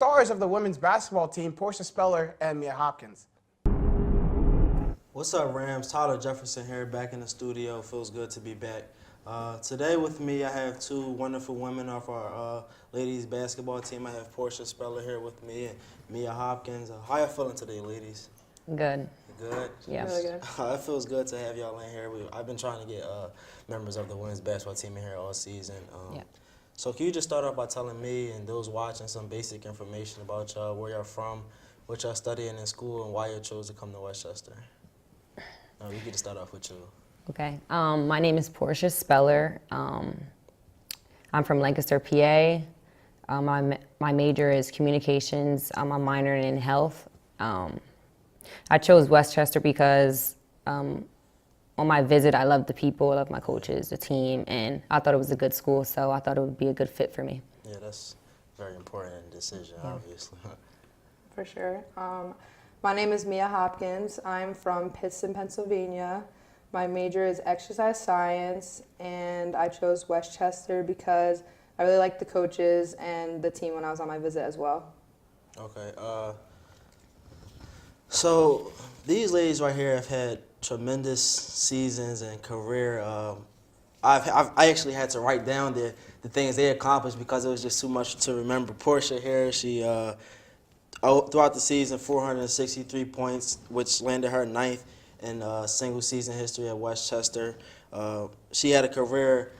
Stars of the women's basketball team, Porscha Speller and Mia Hopkins. What's up, Rams? Tyler Jefferson here, back in the studio. Feels good to be back. Today with me, I have two wonderful women off our ladies basketball team. I have Porscha Speller here with me and Mia Hopkins. How y'all feeling today, ladies? Good. Good? Yeah. Really good. It feels good to have y'all in here. I've been trying to get members of the women's basketball team in here all season. Yeah. So can you just start off by telling me and those watching some basic information about y'all, where y'all from, what y'all studying in school, and why you chose to come to Westchester? We get to start off with you. Okay. My name is Porscha Speller. I'm from Lancaster, PA. My major is communications. I'm a minor in health. I chose Westchester because on my visit, I loved the people, I loved my coaches, the team, and I thought it was a good school, so I thought it would be a good fit for me. Yeah, that's a very important decision, obviously. For sure. My name is Mia Hopkins. I'm from Pittston, Pennsylvania. My major is exercise science, and I chose Westchester because I really liked the coaches and the team when I was on my visit as well. Okay. So these ladies right here have had tremendous seasons and career. I actually had to write down the things they accomplished because it was just too much to remember. Porscha here, she throughout the season, 463 points, which landed her ninth in single season history at Westchester. She had a career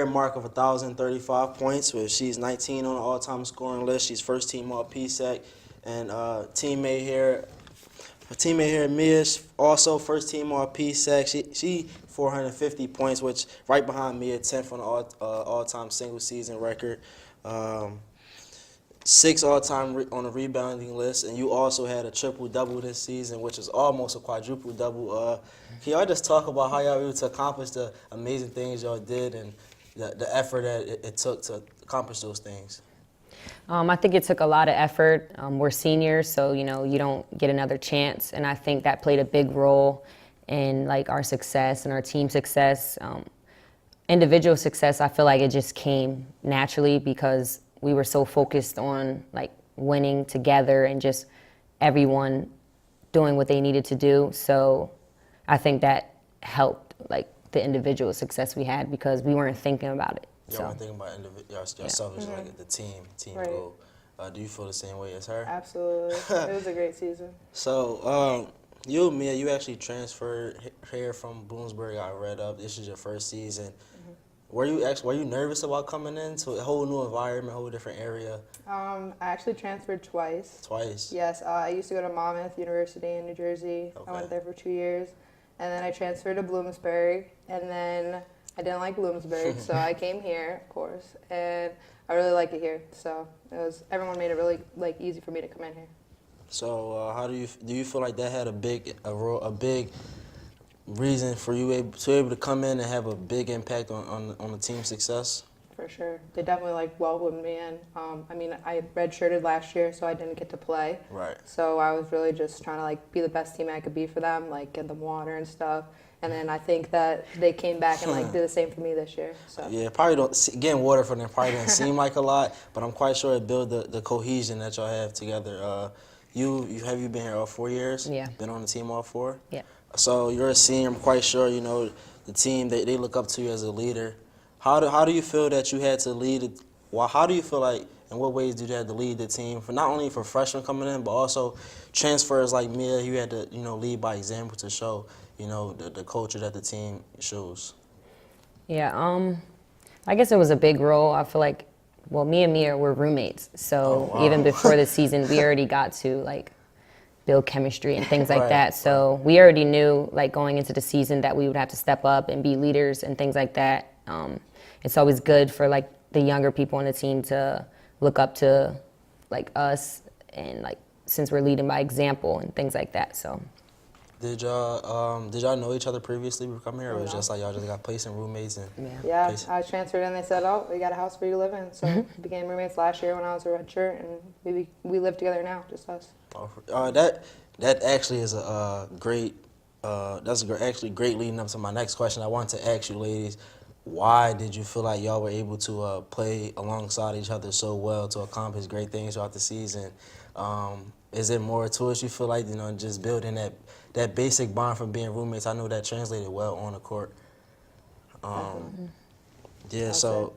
mark of 1,035 points, where she's 19 on the all-time scoring list. She's first team all PSAC, and teammate here, Mia's also first team all PSAC. She 450 points, which right behind Mia, 10th on the all-time single season record. 6 all-time on the rebounding list, and you also had a triple-double this season, which is almost a quadruple-double. Can y'all just talk about how y'all were able to accomplish the amazing things y'all did and the effort that it took to accomplish those things? I think it took a lot of effort. We're seniors, so you don't get another chance, and I think that played a big role in our success and our team success. Individual success, I feel like it just came naturally because we were so focused on winning together and just everyone doing what they needed to do. So I think that helped the individual success we had because we weren't thinking about it. Y'all weren't thinking about yourself as the team Right. goal. Do you feel the same way as her? Absolutely. It was a great season. So, you, Mia, you actually transferred here from Bloomsbury. I read up. This is your first season. Were you nervous about coming into a whole new environment, a whole different area? I actually transferred twice. Twice. Yes, I used to go to Monmouth University in New Jersey. Okay. I went there for 2 years. And then I transferred to Bloomsbury. And then I didn't like Bloomsbury, so I came here, of course. And I really like it here. So everyone made it really easy for me to come in here. So how do you feel like that had a big reason for you to be able to come in and have a big impact on the team's success? For sure. They definitely welcomed me in. I redshirted last year, so I didn't get to play. Right. So I was really just trying to be the best team I could be for them, get them water and stuff. And then I think that they came back and did the same for me this year. So. Yeah, probably getting water from them probably doesn't seem like a lot, but I'm quite sure it built the cohesion that y'all have together. Have you been here all 4 years? Yeah. Been on the team all 4? Yeah. So you're a senior. I'm quite sure the team they look up to you as a leader. How do you feel that you had to lead it? Well, how do you feel like in what ways did you have to lead the team for not only for freshmen coming in but also transfers like Mia? You had to lead by example to show the culture that the team shows. Yeah. I guess it was a big role. I feel like me and Mia were roommates, so even before the season, we already got to build chemistry and things like that. So we already knew going into the season that we would have to step up and be leaders and things like that. It's always good for the younger people on the team to look up to us and since we're leading by example and things like that. So. Did y'all know each other previously before coming here, or was it just y'all just got placed in roommates and? Yeah, I transferred and they said, "Oh, we got a house for you to live in." So we became roommates last year when I was a redshirt, and we live together now, just us. That actually is a great. That's actually great leading up to my next question. I wanted to ask you, ladies, why did you feel like y'all were able to play alongside each other so well to accomplish great things throughout the season? Is there more to it? You feel like, just building that basic bond from being roommates? I know that translated well on the court. Yeah, so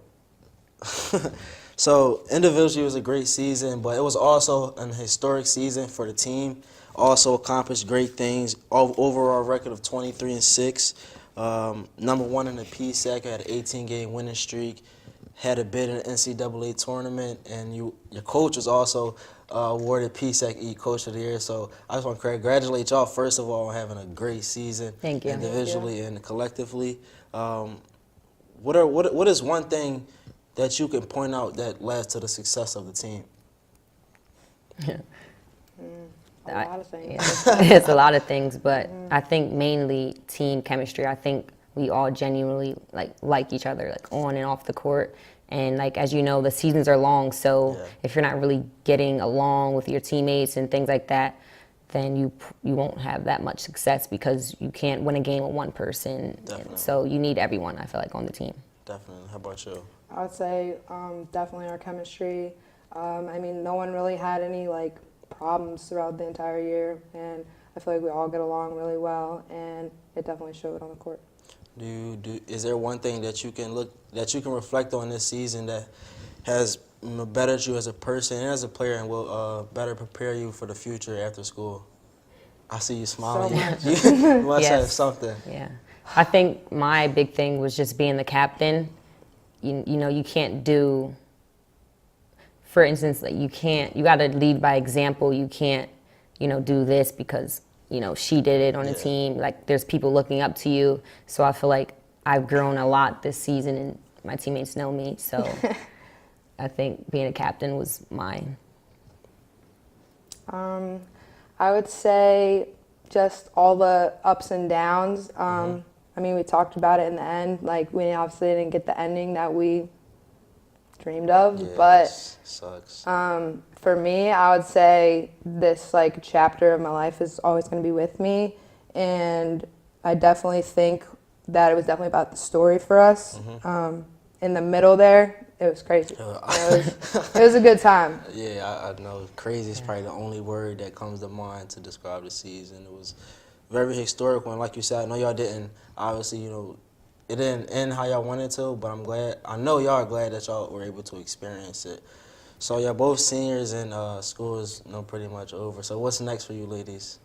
so individually it was a great season, but it was also an historic season for the team. Also accomplished great things. Overall record of 23-6. Number 1 in the PSAC, had an 18-game winning streak. Had a bid in the NCAA tournament, and your coach was also awarded PSAC Coach of the Year. So I just want to congratulate y'all first of all on having a great season. Thank you. Individually and collectively. What is one thing that you can point out that led to the success of the team? A lot of things. Yeah, it's a lot of things, but I think mainly team chemistry. I think we all genuinely like each other, on and off the court. And as you know, the seasons are long, so if you're not really getting along with your teammates and things like that, then you won't have that much success because you can't win a game with one person. Definitely. So you need everyone, I feel like, on the team. Definitely. How about you? I would say definitely our chemistry. No one really had any problems throughout the entire year, and I feel like we all get along really well, and it definitely showed on the court. Is there one thing that you can reflect on this season that has bettered you as a person and as a player, and will better prepare you for the future after school? I see you smiling. So much. You must have Yes. something. Yeah. I think my big thing was just being the captain. You can't do, for instance, you got to lead by example. You can't, do this because, she did it on the team. There's people looking up to you. So I feel like I've grown a lot this season and my teammates know me. So I think being a captain was mine. I would say just all the ups and downs. We talked about it in the end. We obviously didn't get the ending that we dreamed of, but sucks. for me, I would say this chapter of my life is always going to be with me, and I definitely think that it was definitely about the story for us. In the middle there, it was crazy. It was a good time. Yeah, I know. Crazy is probably the only word that comes to mind to describe the season. It was very historical, and like you said, I know y'all didn't, obviously, it didn't end how y'all wanted to, but I know y'all are glad that y'all were able to experience it. So y'all both seniors, and school is pretty much over. So what's next for you ladies?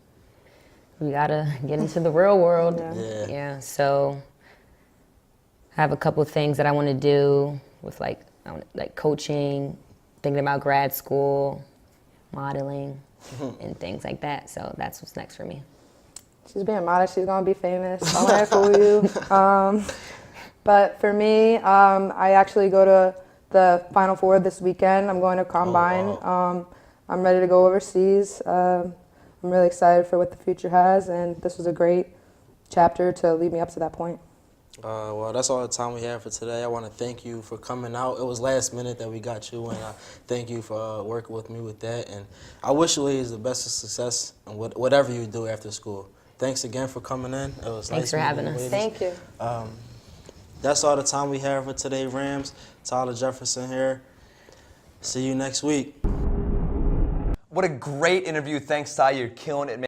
We got to get into the real world. Yeah. So I have a couple of things that I want to do with coaching, thinking about grad school, modeling, and things like that. So that's what's next for me. She's being modest. She's going to be famous. I'm going to fool you. But for me, I actually go to the Final Four this weekend. I'm going to Combine. Oh, wow. I'm ready to go overseas. I'm really excited for what the future has, and this was a great chapter to lead me up to that point. Well, that's all the time we have for today. I want to thank you for coming out. It was last minute that we got you, and I thank you for working with me with that. And I wish you ladies the best of success in whatever you do after school. Thanks again for coming in. It was Thanks nice for meeting having you us. ladies. Thank you. That's all the time we have for today, Rams. Tyler Jefferson here. See you next week. What a great interview. Thanks, Ty. You're killing it, man.